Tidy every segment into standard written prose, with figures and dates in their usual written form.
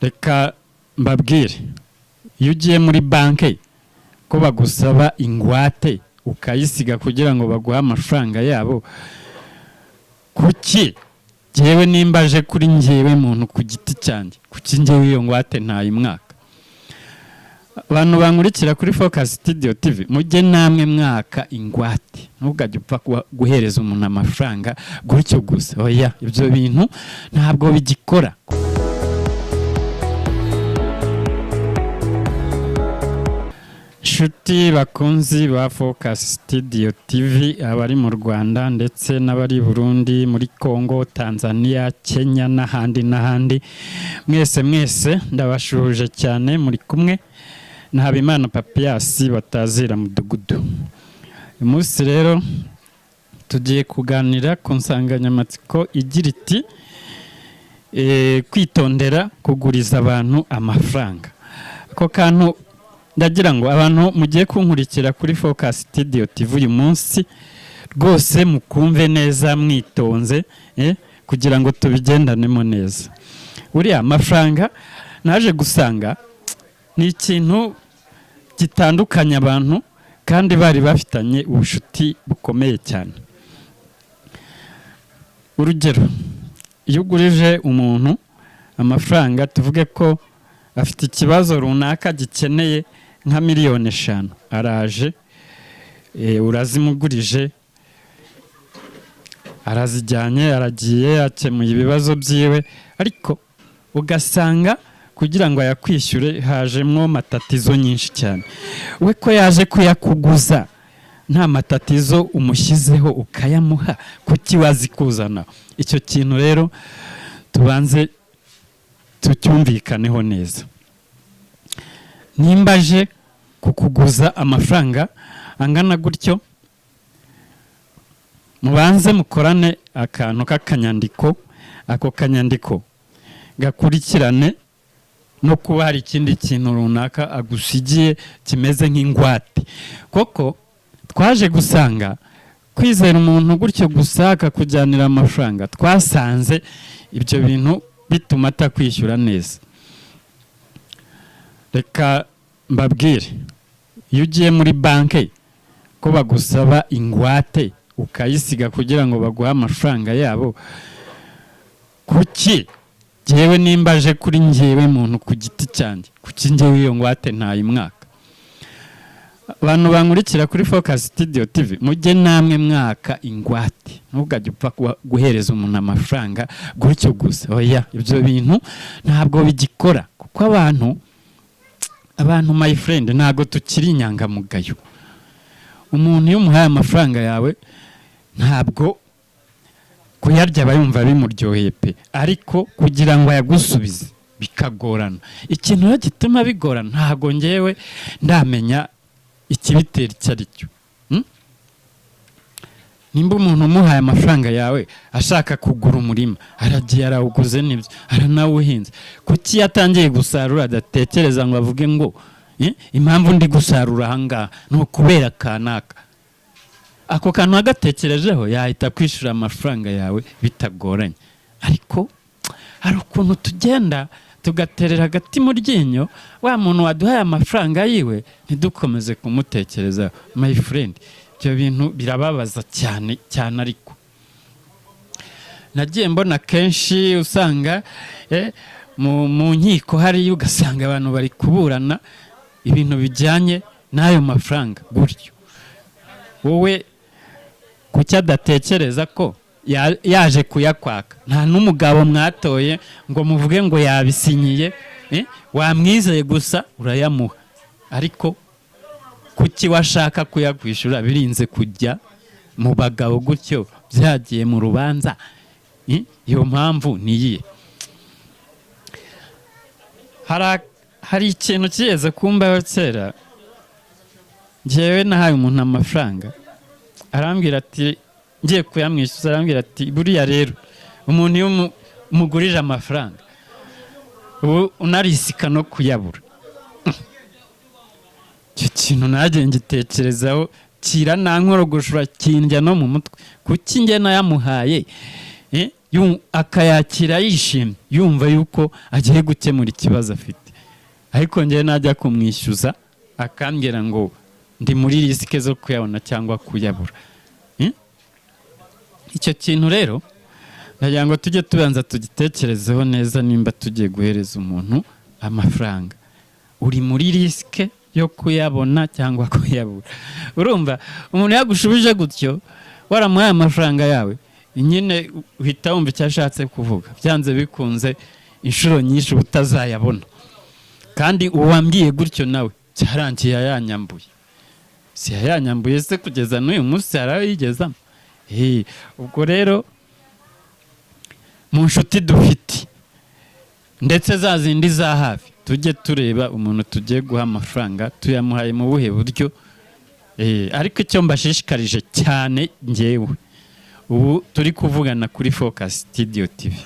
reka mbabwire iyo ugiye muri banki ko bagusaba ingwate ukayisiga kugira ngo baguhe amafaranga yabo, kuki jewe nimbaje kuri njyewe muntu ku giti cyanjye, kuki njyewe iyo ngwate ntayimwaka? Abantu bankurikira kuri Focus Studio TV, mujye namwe mwaka ingwate, ntugajye upfa guhereza umuntu amafaranga gutyo gusa. Oya, ibyo bintu ntabwo bigikora. Shuti bakunzi ba Focus Studio TV, abari mu Rwanda ndetse n'abari Burundi, muri Kongo, Tanzania, Kenya n'ahandi, mwese ndabashuje cyane. Muri kumwe na Habimana Papias batazira mudugudu. Umunsi rero tugiye kuganira ku nsanganyamatsiko igira iti kwitondera kuguriza abantu amafaranga. Ako kantu ndagira ngo abantu mugiye kunkurikira kuri Focus Studio TV uyu munsi rwose mukumve neza mwitonze, kugira ngo tubigendanemo neza. Uriya amafaranga naje gusanga ni ikintu gitandukanya abantu kandi bari bafitanye ubushuti bukomeye cyane. Urugero, iyo ugurije umuntu amafaranga, tuvuge ko afite ikibazo runaka gikeneye nka miliyoni 5, araje urazimugurije, arazijyanye, aragiye, akemuye ibibazo byiwe, ariko ugasanga kugira ngo yakwishyure hajemo matatizo nyinshi cyane. We ko yaje kuyakuguza nta matatizo umushyizeho ukayamuha, kuki wazikuzana? Icyo kintu rero tubanze tucyumvikaneho neza. Nimbaje kukuguza amafaranga angana gutyo, mubanze mukorane akantu k'akanyandiko, ako kanyandiko gakurikirane no kuba hari ikindi kintu runaka agusigiye kimeze nk'ingwate. Koko twaje gusanga kwizera umuntu gutyo gusa akakujyanira amafaranga, twasanze ibyo bintu bituma atakwishyura neza. Reka mbabwire, iyo ugiye muri banki ko bagusaba ingwate ukayisiga kugira ngo baguhe amafaranga yabo, kuki jewe nimbaje kuri njyewe muntu ku giti cyanjye, kuki njyewe iyo ngwate ntayimwaka? Abantu bankurikira kuri Focus Studio TV, mujye namwe mwaka ingwate, ntugajye upfa guhereza umuntu amafaranga gutyo gusa. Oya, ibyo bintu ntabwo bigikora, kuko abantu my friend ntabwo tukiri inyangamugayo. Umuntu iyo umuhaye amafaranga yawe ntabwo kuyarya bayumva bimuryoheye pe, ariko kugira ngo ayagusubize bikagorana. Ikintu rero gituma bigorana ntabwo njyewe ndamenya ikibitera icyo ari cyo. Nimba umuntu umuhaye amafaranga yawe ashaka kugura umurima, aragiye arawuguze n'ibyo, aranawuhinze, kuki yatangiye gusarura adatekereza ngo avuge ngo impamvu ndi gusarura ahangaha ni ukubera kanaka? Ako kantu agatekerejeho yahita kwishura amafaranga yawe bitagoranye. Ariko hari ukuntu tugenda tugaterera hagati mu ryinyo, wa muntu waduhaye amafaranga yiwe ntidukomeze kumutekereza. My friend, ibyo bintu birababaza cyane cyane. Ariko nagiye mbona kenshi usanga mu nkiko hariyo, ugasanga abantu bari kuburana ibintu bijyanye n'ayo mafaranga gutyo. Wowe kuki adatekereza ko yaje kuyakwaka? Nta n'umugabo mwatoye ngo muvuge ngo yabisinyiye, wamwizeye gusa urayamuha. Ariko kuki washaka kuyakwishura birinze kujya mu bagabo gutyo, byagiye mu rubanza? Iyo mpamvu niyihe? Hari ikintu kigeze kumbaho kera. Njyewe nahaye umuntu amafaranga, arambwira ati, ngiye kuyamwishyuza, arambwira ati, buriya rero umuntu iyo umugurije amafaranga ubu unarisika no kuyabura. Icyo kintu najye ngitekerezaho, kiranankorogoshura, kindya no mu mutwe. Kuki njye nayamuhaye akayakira yishimye yumva yuko agiye gukemura ikibazo afite. Ariko njye najya kumwishyuza akambwira ngo ndi muri risike zo kuyabona cyangwa kuyabura. Icyo kintu rero ndagira ngo tujye tubanza tugitekerezeho neza nimba tugiye guhereza umuntu amafaranga. Uri muri risike yo kuyabona cyangwa kuyabura. Urumva umuntu yagushubije gutyo waramuhaye amafaranga yawe nyine uhita wumva icyo ashatse kuvuga, byanze bikunze inshuro nyinshi utazayabona. Kandi uwambwiye gutyo nawe cyarangiye yanyambuye. Si yanyambuye se kugeza n'uyu munsi yarayigezamo. Ubwo rero mu nshuti dufite ndetse za zindi za hafi tujye tureba umuntu tugiye guha amafaranga tuyamuhaye mu buhe buryo. Ariko icyo mbashishikarije cyane njyewe ubu turi kuvugana kuri Focus Studio TV,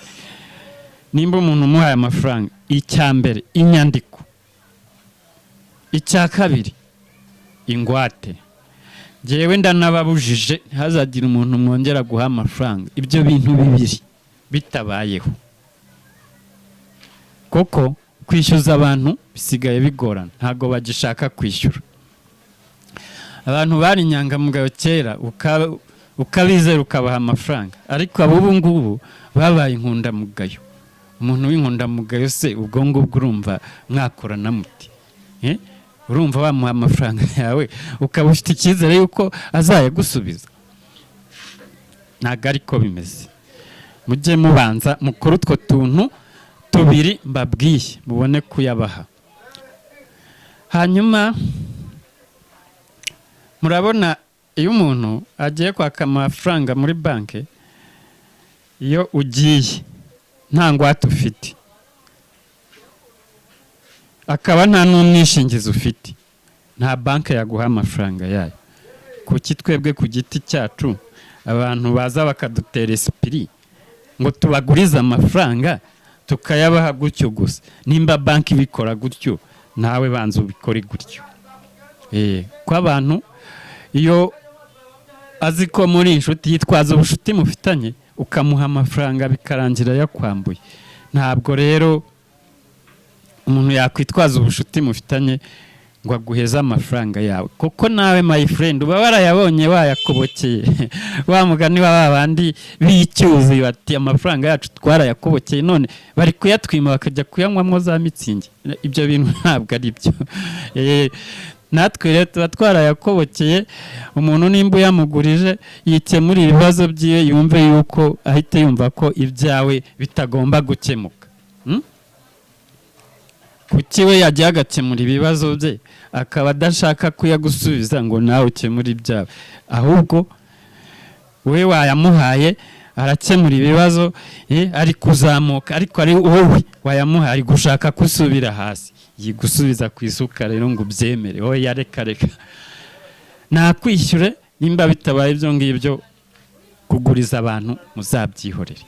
nimba umuntu umuhaye amafaranga, icya mbere inyandiko, icya kabiri ingwate. Jewe ndanababujije hazagira umuntu mwongera guha amafaranga ibyo bintu bibiri bitabayeho, koko kwishyuza abantu bisigaye bigorana, ntago bagishaka kwishyura. Abantu bari inyangamugayo kera ukabizera ukabaha amafaranga, ariko abo ngubu babaye inkundamugayo. Umuntu w'inkundamugayo se ubwo ngubwo urumva mwakorana muti? Urumva wamuha amafaranga yawe ukaba ufite icyizere yuko azayagusubiza? Ntabwo ariko bimeze. Mujye mubanza mukora utwo tuntu tubiri mbabwiye mubone kuyabaha. Hanyuma murabona iyo umuntu agiye kwaka amafaranga muri banki, iyo ugiye nta ngwate ufite akaba nta n'umwishingizi ufite, nta banki yaguha amafaranga yayo. Kuki twebwe ku giti cyacu abantu baza bakadutera esprit ngo tubagurize amafaranga tukayabaha gutyo gusa? Nimba banki bikora gutyo nawe banza ubikore gutyo. Ko abantu iyo azi ko muri inshuti yitwaza ubushuti mufitanye ukamuha amafaranga bikarangira yakwambuye. Ntabwo rero umuntu yakwitwaza ubushuti mufitanye ngo aguheze amafaranga yawe, kuko nawe my friend uba warayabonye wayakobokeye. Wa mugani wa babandi bicyuzi bati amafaranga yacu twarayakobokeye none bari kuyatwima bakajya kuyanywamo za mitsingi. Ibyo bintu ntabwo ari byo. Natwe rero tuba twarayakobokeye. Umuntu nimba yamugurije yikemura ibibazo byiwe yumve yuko ahite yumva ko ibyawe bitagomba gukemuka. Kuki we yajya agakemura ibibazo bye akaba adashaka kuyagusubiza ngo nawe ukemure ibyawe? Ahubwo we wayamuhaye arakemura ibibazo, ari kuzamuka, ariko ari wowe wayamuhaye ari gushaka kusubira hasi, yigusubiza ku isuka. Rero ngo ubyemere wowe yareka reka nakwishyure. Nimba bitabaye ibyo ngibyo kuguriza abantu muzabyihorere.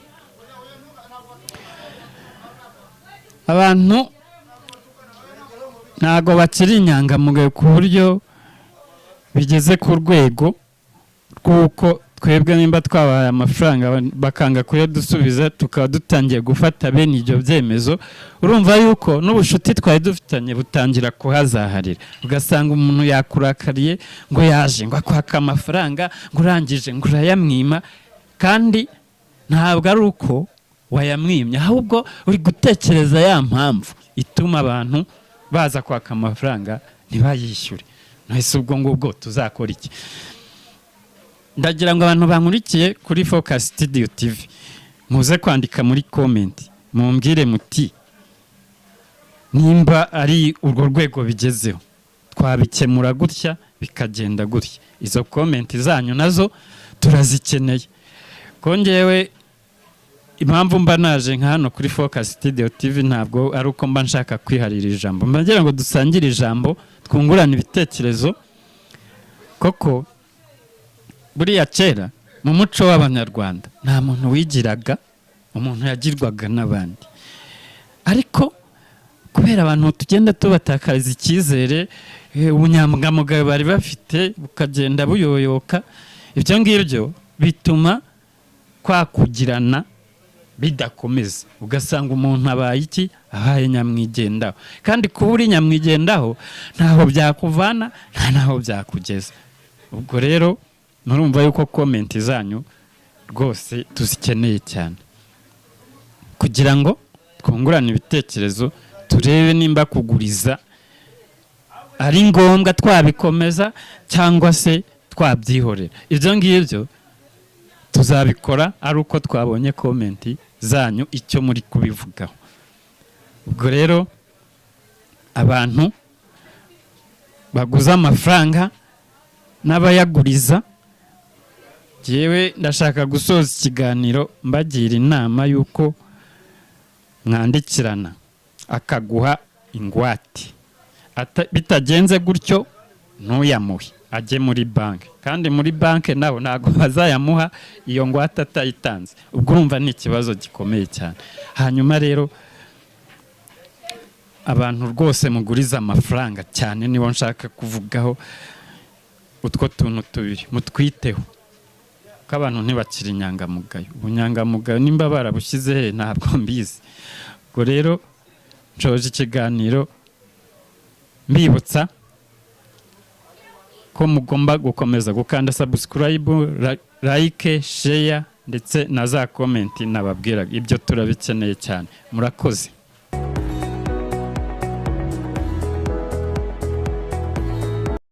Abantu ntago bakiri inyangamugayo ku buryo bigeze ku rwego rw'uko twebwe nimba twabahaye amafaranga bakanga kuyadusubiza tukaba dutangiye gufata bene ibyo byemezo. Urumva yuko n'ubushuti twari dufitanye butangira kuhazaharira. Ugasanga umuntu yakurakariye ngo yaje ngo akwaka amafaranga ngo urangije ngo urayamwima, kandi ntabwo ari uko wayamwimye, ahubwo uri gutekereza ya mpamvu ituma abantu baza kwaka amafaranga ntibayishyure. Nahise ubwo ngubwo tuzakora iki? Ndagira ngo abantu bankurikiye kuri Focus Studio TV muze kwandika muri comment mumbwire muti nimba ari urwo rwego bigezeho twabikemura gutya bikagenda gutya. Izo comment zanyu nazo turazikeneye. Kongewe impamvu mba naje nka hano kuri Focus Studio TV ntabwo ari uko mba nshaka kwiharira ijambo, mbagira ngo dusangire ijambo twungurane ibitekerezo. Koko buriya kera mu muco w'Abanyarwanda nta muntu wigiraga, umuntu yagirwaga n'abandi. Ariko kubera abantu tugenda tubatakariza icyizere, ubunyangamugayo bari bafite bukagenda buyoyoka, ibyo ngibyo bituma kwakugirana bidakomeza, ugasanga umuntu abaye iki, ahaye nyamwigendaho, kandi kuba uri nyamwigendaho ntaho byakuvana nta naho byakugeza. Ubwo rero murumva yuko komenti zanyu rwose tuzikeneye cyane, kugira ngo twungurane ibitekerezo, turebe nimba kuguriza ari ngombwa twabikomeza cyangwa se twabyihorera. Ibyo ngibyo tuzabikora ari uko twabonye komenti zanyu icyo muri kubivugaho. Ubwo rero abantu baguza amafaranga n'abayaguriza, yewe ndashaka gusoza ikiganiro mbagira inama yuko mwandikirana akaguha ingwate, bitagenze gutyo ntuyamuhe, ajye muri banki, kandi muri banki nabo ntabwo bazayamuha iyo ngwate atayitanze. Ubwo urumva ni ikibazo gikomeye cyane. Hanyuma rero abantu rwose muguriza amafaranga cyane nibo nshaka kuvugaho, utwo tuntu tubiri mutwiteho, ko abantu ntibakiri inyangamugayo. Ubunyangamugayo nimba barabushyize he ntabwo mbizi. Ubwo rero nshoje ikiganiro mbibutsa ko mugomba gukomeza gukanda subscribe, like, share ndetse na za komenti nababwiraga. Ibyo turabikeneye cyane. Murakoze.